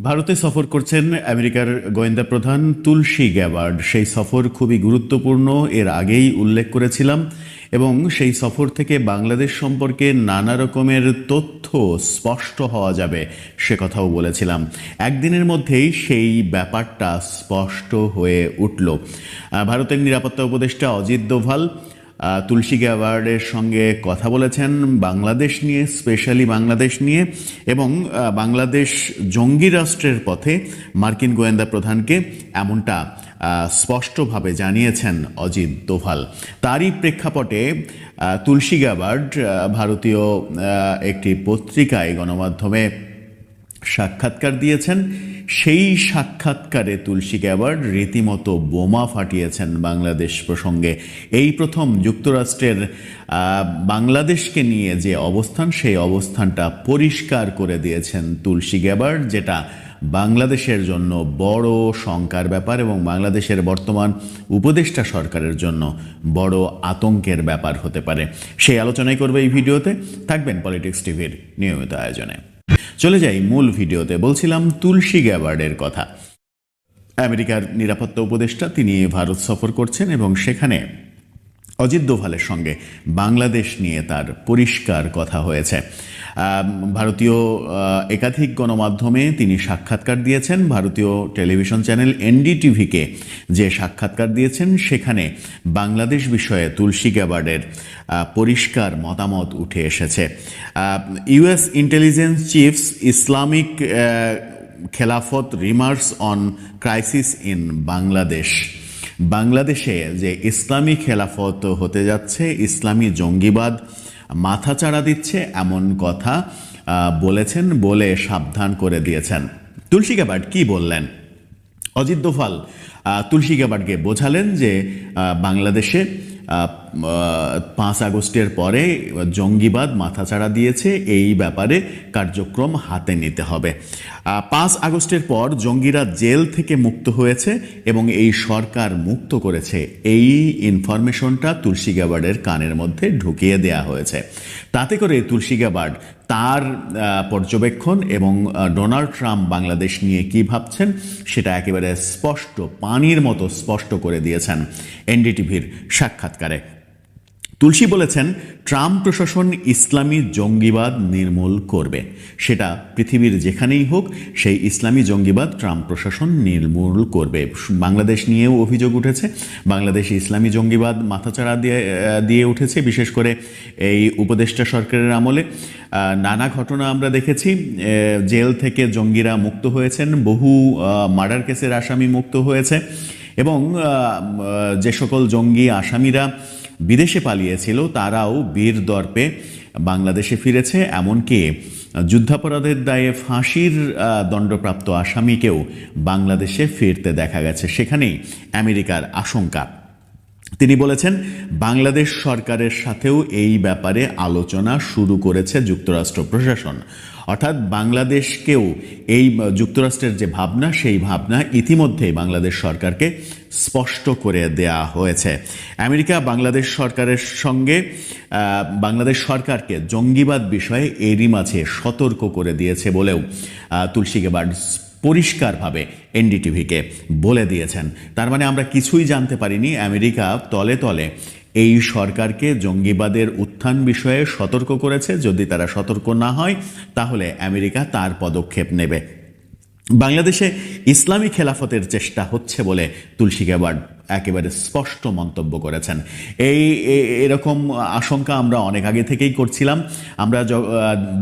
ভারতে সফর করছেন আমেরিকার গোয়েন্দা প্রধান তুলসী গ্যাবার্ড। সেই সফর খুবই গুরুত্বপূর্ণ, এর আগেই উল্লেখ করেছিলাম, এবং সেই সফর থেকে বাংলাদেশ সম্পর্কে নানা রকমের তথ্য স্পষ্ট হওয়া যাবে সে কথাও বলেছিলাম। একদিনের মধ্যেই সেই ব্যাপারটা স্পষ্ট হয়ে উঠল। ভারতের নিরাপত্তা উপদেষ্টা অজিত দোভাল তুলসী গ্যাবার্ডের সঙ্গে কথা বলেছেন বাংলাদেশ নিয়ে, স্পেশালি বাংলাদেশ নিয়ে, এবং বাংলাদেশ জঙ্গি রাষ্ট্রের পথে মার্কিন গোয়েন্দা প্রধানকে এমনটা স্পষ্টভাবে জানিয়েছেন অজিত দোভাল। তারই প্রেক্ষাপটে তুলসী গ্যাবার্ড ভারতীয় একটি পত্রিকায়, গণমাধ্যমে সাক্ষাৎকার দিয়েছেন। সেই সাক্ষাৎকারে তুলসী গ্যাবার্ড রীতিমতো বোমা ফাটিয়েছেন বাংলাদেশ প্রসঙ্গে। এই প্রথম যুক্তরাষ্ট্রের বাংলাদেশকে নিয়ে যে অবস্থান, সেই অবস্থানটা পরিষ্কার করে দিয়েছেন তুলসী গ্যাবার্ড, যেটা বাংলাদেশের জন্য বড় শঙ্কার ব্যাপার এবং বাংলাদেশের বর্তমান উপদেষ্টা সরকারের জন্য বড় আতঙ্কের ব্যাপার হতে পারে। সেই আলোচনাই করবে এই ভিডিওতে, থাকবেন পলিটিক্স টিভির নিয়মিত আয়োজনে। চলে যাই মূল ভিডিওতে। বলছিলাম তুলসী গ্যাবার্ডের কথা। আমেরিকার নিরাপত্তা উপদেষ্টা তিনি ভারত সফর করছেন এবং সেখানে অজিত দোভালের সঙ্গে বাংলাদেশ নিয়ে তার পরিষ্কার কথা হয়েছে। ভারতীয় একাধিক গণমাধ্যমে তিনি সাক্ষাৎকার দিয়েছেন। ভারতীয় টেলিভিশন চ্যানেল এনডিটিভিকে যে সাক্ষাৎকার দিয়েছেন, সেখানে বাংলাদেশ বিষয়ে তুলসী গ্যাবার্ডের পরিষ্কার মতামত উঠে এসেছে। ইউএস ইন্টেলিজেন্স চিফস ইসলামিক খেলাফত remarks on crisis in Bangladesh. বাংলাদেশে যে ইসলামী খেলাফত হতে যাচ্ছে, ইসলামী জঙ্গিবাদ মাথাচাড়া দিচ্ছে, এমন কথা বলেছেন বলে সাবধান করে দিয়েছেন। তুলসী গ্যাবার্ড কি বললেন? অজিত দোভাল তুলসী গ্যাবার্ডকে বোঝালেন যে বাংলাদেশে 5 আগস্টের পরে জঙ্গিবাদ মাথাচাড়া দিয়েছে, এই ব্যাপারে কার্যক্রম হাতে নিতে হবে। 5 আগস্টের পর জঙ্গিরা জেল থেকে মুক্ত হয়েছে এবং এই সরকার মুক্ত করেছে, এই ইনফরমেশনটা তুলসী গ্যাবার্ডের কানের মধ্যে ঢুকিয়ে দেয়া হয়েছে। তাতে করে তুলসী গ্যাবার্ড তার পর্যবেক্ষণ এবং ডোনাল্ড ট্রাম্প বাংলাদেশ নিয়ে কি ভাবছেন সেটা একেবারে স্পষ্ট, পানির মতো স্পষ্ট করে দিয়েছেন এনডিটিভির সাক্ষাৎকারে। তুলসী বলেছেন, ট্রাম্প প্রশাসন ইসলামী জঙ্গিবাদ নির্মূল করবে, সেটা পৃথিবীর যেখানেই হোক সেই ইসলামী জঙ্গিবাদ ট্রাম্প প্রশাসন নির্মূল করবে। বাংলাদেশ নিয়েও অভিযোগ উঠেছে, বাংলাদেশে ইসলামী জঙ্গিবাদ মাথাচাড়া দিয়ে উঠেছে, বিশেষ করে এই উপদেষ্টা সরকারের আমলে নানা ঘটনা আমরা দেখেছি। জেল থেকে জঙ্গিরা মুক্ত হয়েছেন, বহু মার্ডার কেসের আসামি মুক্ত হয়েছে, এবং যে সকল জঙ্গি আসামিরা বিদেশে পালিয়েছিল তারাও বীর দর্পে বাংলাদেশে ফিরেছে। এমনকি যুদ্ধাপরাধের দায়ে ফাঁসির দণ্ডপ্রাপ্ত আসামিকেও বাংলাদেশে ফিরতে দেখা গেছে। সেখানেই আমেরিকার আশঙ্কা। তিনি বলেছেন, বাংলাদেশ সরকারের সাথেও এই ব্যাপারে আলোচনা শুরু করেছে যুক্তরাষ্ট্র প্রশাসন। অর্থাৎ বাংলাদেশকেও এই যুক্তরাষ্ট্রের যে ভাবনা, সেই ভাবনা ইতিমধ্যেই বাংলাদেশ সরকারকে স্পষ্ট করে দেয়া হয়েছে। আমেরিকা বাংলাদেশ সরকারের সঙ্গে বাংলাদেশ সরকারকে জঙ্গিবাদ বিষয়ে এরই মাঝে সতর্ক করে দিয়েছে বলেও তুলসী গ্যাবার্ড পরিষ্কারভাবে এনডিটিভিকে বলে দিয়েছেন। তার মানে আমরা কিছুই জানতে পারিনি, আমেরিকা তলে তলে এই সরকারকে জঙ্গিবাদের উত্থান বিষয়ে সতর্ক করেছে। যদি তারা সতর্ক না হয় তাহলে আমেরিকা তার পদক্ষেপ নেবে। বাংলাদেশে ইসলামী খেলাফতের চেষ্টা হচ্ছে বলে তুলসী গ্যাবার্ড একেবারে স্পষ্ট মন্তব্য করেছেন। এরকম আশঙ্কা আমরা অনেক আগে থেকেই করছিলাম। আমরা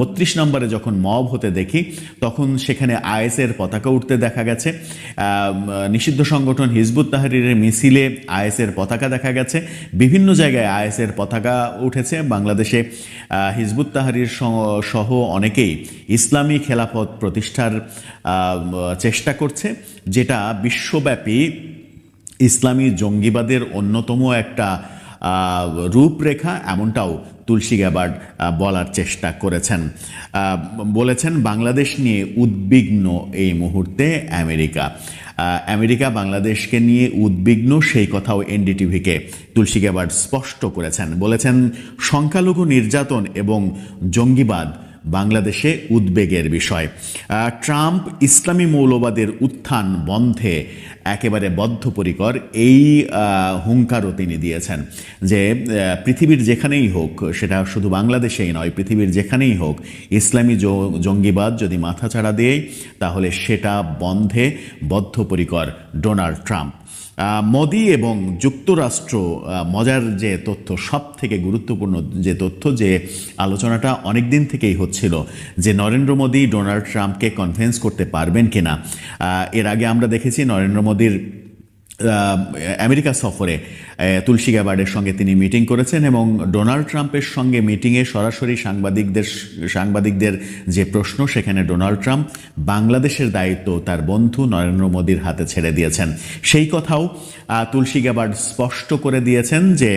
32 নম্বরে যখন মব হতে দেখি, তখন সেখানে আইএসের পতাকা উঠতে দেখা গেছে। নিষিদ্ধ সংগঠন হিজবুত তাহরিরের মিছিলে আইএসের পতাকা দেখা গেছে। বিভিন্ন জায়গায় আইএসের পতাকা উঠেছে। বাংলাদেশে হিজবুত তাহরির সহ অনেকেই ইসলামী খেলাফত প্রতিষ্ঠার চেষ্টা করছে, যেটা বিশ্বব্যাপী ইসলামী জঙ্গিবাদের অন্যতম একটা রূপরেখা, এমনটাও তুলসী গ্যাবার্ড বলার চেষ্টা করেছেন। বলেছেন, বাংলাদেশ নিয়ে উদ্বিগ্ন এই মুহূর্তে আমেরিকা বাংলাদেশকে নিয়ে উদ্বিগ্ন, সেই কথাও এনডিটিভিকে তুলসী গ্যাবার্ড স্পষ্ট করেছেন। বলেছেন, সংখ্যালঘু নির্যাতন এবং জঙ্গিবাদ বাংলাদেশে উদ্বেগের বিষয়। ট্রাম্প ইসলামী মৌলবাদের উত্থান বন্ধে একেবারে বদ্ধপরিকর, এই হুঙ্কারও তিনি দিয়েছেন যে পৃথিবীর যেখানেই হোক, সেটা শুধু বাংলাদেশেই নয়, পৃথিবীর যেখানেই হোক ইসলামী জঙ্গিবাদ যদি মাথাচাড়া দেয় তাহলে সেটা বন্ধে বদ্ধপরিকর ডোনাল্ড ট্রাম্প। মোদি এবং যুক্তরাষ্ট্র, মজার যে তথ্য, সব থেকে গুরুত্বপূর্ণ যে তথ্য, যে আলোচনাটা অনেক দিন থেকেই হচ্ছিল যে নরেন্দ্র মোদি ডোনাল্ড ট্রাম্পকে কনভিন্স করতে পারবেন কিনা। এর আগে আমরা দেখেছি নরেন্দ্র মোদির আমেরিকা সফরে তুলসী গ্যাবার্ডের সঙ্গে তিনি মিটিং করেছেন এবং ডোনাল্ড ট্রাম্পের সঙ্গে মিটিংয়ে সরাসরি সাংবাদিকদের যে প্রশ্ন, সেখানে ডোনাল্ড ট্রাম্প বাংলাদেশের দায়িত্ব তার বন্ধু নরেন্দ্র মোদির হাতে ছেড়ে দিয়েছেন। সেই কথাও তুলসী গ্যাবার্ড স্পষ্ট করে দিয়েছেন যে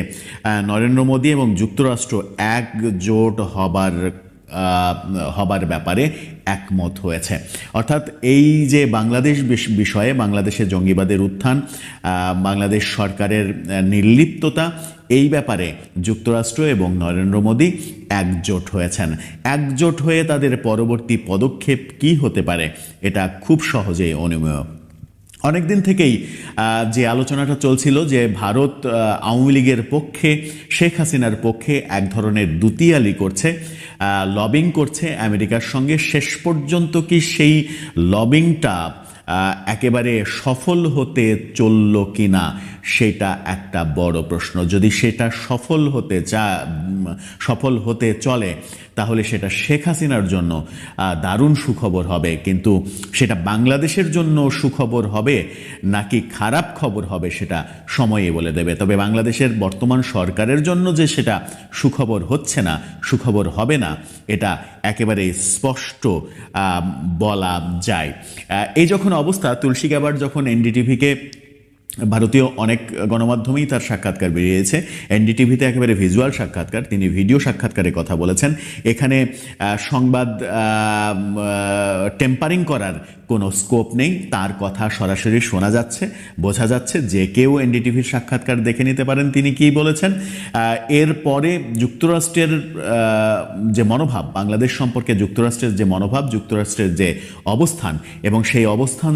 নরেন্দ্র মোদি এবং যুক্তরাষ্ট্র একজোট হবার ব্যাপারে একমত হয়েছে। অর্থাৎ এই যে বাংলাদেশ বিষয়ে, বাংলাদেশে জঙ্গিবাদের উত্থান, বাংলাদেশ সরকারের নির্লিপ্ততা, এই ব্যাপারে যুক্তরাষ্ট্র এবং নরেন্দ্র মোদি একজোট হয়েছেন। একজোট হয়ে তাদের পরবর্তী পদক্ষেপ কি হতে পারে এটা খুব সহজেই অনুমেয়। অনেক দিন থেকেই যে আলোচনাটা চলছিল যে ভারত আওয়ামী লীগের পক্ষে, শেখ হাসিনার পক্ষে এক ধরনের দুতিয়ালি করছে, লবিং করছে আমেরিকার সঙ্গে। শেষ পর্যন্ত কি সেই লবিংটা একেবারে সফল হতে চলল কিনা, সেটা একটা বড় প্রশ্ন। যদি সেটা সফল হতে চলে তাহলে সেটা শেখ হাসিনার জন্য দারুণ সুখবর হবে, কিন্তু সেটা বাংলাদেশের জন্য সুখবর হবে নাকি খারাপ খবর হবে সেটা সময়ই বলে দেবে। তবে বাংলাদেশের বর্তমান সরকারের জন্য যে সেটা সুখবর হচ্ছে না, সুখবর হবে না, এটা একেবারে স্পষ্ট বলা যায়। এই যখন অবস্থা, তুলসী গ্যাবার্ড যখন এনডিটিভিকে, ভারতীয় অনেক গণমাধ্যমেই তার সাক্ষাৎকার বেরিয়েছে, এনডিটিভিতে একেবারে ভিজুয়াল সাক্ষাৎকার, তিনি ভিডিও সাক্ষাৎকারে কথা বলেছেন। এখানে সংবাদ টেম্পারিং করার কোনো স্কোপ নেই, তার কথা সরাসরি শোনা যাচ্ছে, বোঝা যাচ্ছে। যে কেউ এনডিটিভির সাক্ষাৎকার দেখে নিতে পারেন তিনি কী বলেছেন। এরপরে যুক্তরাষ্ট্রের যে মনোভাব, বাংলাদেশ সম্পর্কে যুক্তরাষ্ট্রের যে মনোভাব, যুক্তরাষ্ট্রের যে অবস্থান, এবং সেই অবস্থান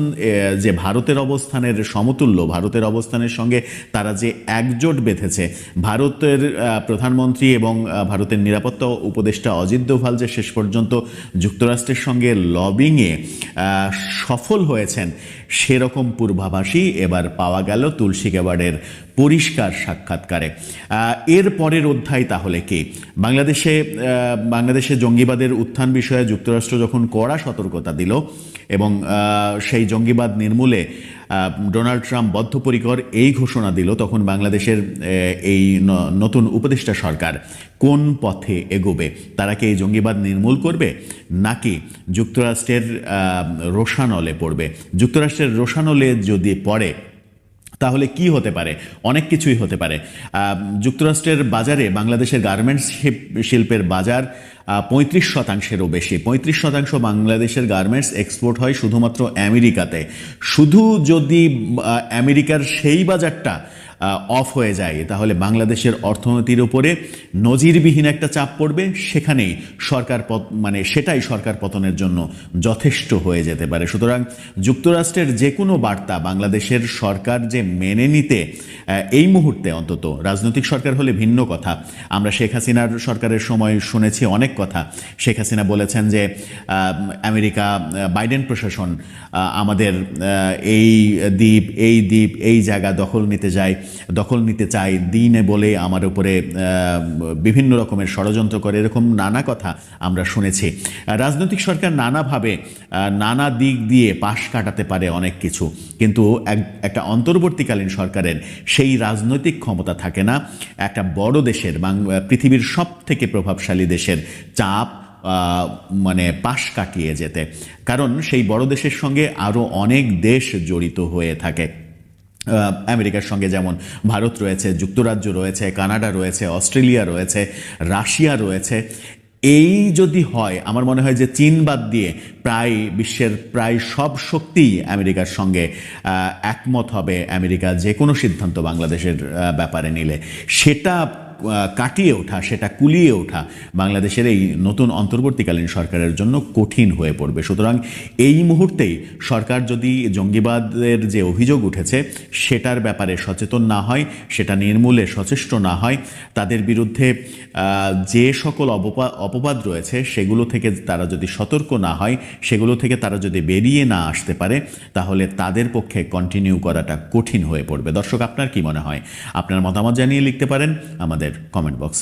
যে ভারতের অবস্থানের সমতুল্য, ভারতের অবস্থানের সঙ্গে তারা যে একজোট বেঁধেছে, ভারতের প্রধানমন্ত্রী এবং ভারতের নিরাপত্তা উপদেষ্টা অজিত দোভাল যে শেষ পর্যন্ত যুক্তরাষ্ট্রের সঙ্গে লবিংয়ে সফল হয়েছেন, সেরকম পূর্বাভাসই এবার পাওয়া গেল তুলসী গ্যাবার্ডের পরিষ্কার সাক্ষাৎকারে। এর পরের অধ্যায় তাহলে কি? বাংলাদেশে জঙ্গিবাদের উত্থান বিষয়ে যুক্তরাষ্ট্র যখন কড়া সতর্কতা দিল এবং সেই জঙ্গিবাদ নির্মূলে ডোনাল্ড ট্রাম্প বদ্ধপরিকর এই ঘোষণা দিল, তখন বাংলাদেশের এই নতুন উপদেষ্টা সরকার কোন পথে এগোবে? তারা কি এই জঙ্গিবাদ নির্মূল করবে নাকি যুক্তরাষ্ট্রের রোষানলে পড়বে? যুক্তরাষ্ট্রের রোষানলে যদি পড়ে তাহলে কি হতে পারে? অনেক কিছুই হতে পারে। যুক্তরাষ্ট্রের বাজারে বাংলাদেশের গার্মেন্টস শিল্পের বাজার 35%-এরও বেশি। 35% বাংলাদেশের গার্মেন্টস এক্সপোর্ট হয় শুধুমাত্র আমেরিকাতে। শুধু যদি আমেরিকার সেই বাজারটা অফ হয়ে যায় তাহলে বাংলাদেশের অর্থনীতির উপরে নজিরবিহীন একটা চাপ পড়বে। সেখানেই সেটাই সরকার পতনের জন্য যথেষ্ট হয়ে যেতে পারে। সুতরাং যুক্তরাষ্ট্রের যে কোনো বার্তা বাংলাদেশের সরকার যে মেনে নিতে এই মুহূর্তে, অন্তত রাজনৈতিক সরকার হলে ভিন্ন কথা, আমরা শেখ হাসিনার সরকারের সময় শুনেছি অনেক কথা। শেখ হাসিনা বলেছেন যে আমেরিকা, বাইডেন প্রশাসন আমাদের এই দ্বীপ এই জায়গা দখল নিতে চায় দিনে বলে আমার উপরে বিভিন্ন রকমের ষড়যন্ত্র করে, এরকম নানা কথা আমরা শুনেছি। রাজনৈতিক সরকার নানাভাবে নানা দিক দিয়ে পাশ কাটাতে পারে অনেক কিছু, কিন্তু একটা অন্তর্বর্তীকালীন সরকারের সেই রাজনৈতিক ক্ষমতা থাকে না একটা বড় দেশের, পৃথিবীর সব থেকে প্রভাবশালী দেশের চাপ পাশ কাটিয়ে যেতে। কারণ সেই বড় দেশের সঙ্গে আরও অনেক দেশ জড়িত হয়ে থাকে। আমেরিকার সঙ্গে যেমন ভারত রয়েছে, যুক্তরাজ্য রয়েছে, কানাডা রয়েছে, অস্ট্রেলিয়া রয়েছে, রাশিয়া রয়েছে। এই যদি হয়, আমার মনে হয় যে চীন বাদ দিয়ে বিশ্বের প্রায় সব শক্তি আমেরিকার সঙ্গে একমত হবে আমেরিকা যে কোনো সিদ্ধান্ত বাংলাদেশের ব্যাপারে নিলে। সেটা কাটিয়ে ওঠা, সেটা কুলিয়ে ওঠা বাংলাদেশের এই নতুন অন্তর্বর্তীকালীন সরকারের জন্য কঠিন হয়ে পড়বে। সুতরাং এই মুহূর্তেই সরকার যদি জঙ্গিবাদের যে অভিযোগ উঠেছে সেটার ব্যাপারে সচেতন না হয়, সেটা নির্মূলে সচেষ্ট না হয়, তাদের বিরুদ্ধে যে সকল অপবাদ রয়েছে সেগুলো থেকে তারা যদি সতর্ক না হয়, সেগুলো থেকে তারা যদি বেরিয়ে না আসতে পারে, তাহলে তাদের পক্ষে কন্টিনিউ করাটা কঠিন হয়ে পড়বে। দর্শক, আপনার কি মনে হয়? আপনার মতামত জানিয়ে লিখতে পারেন আমাদের কমেন্ট বক্সে।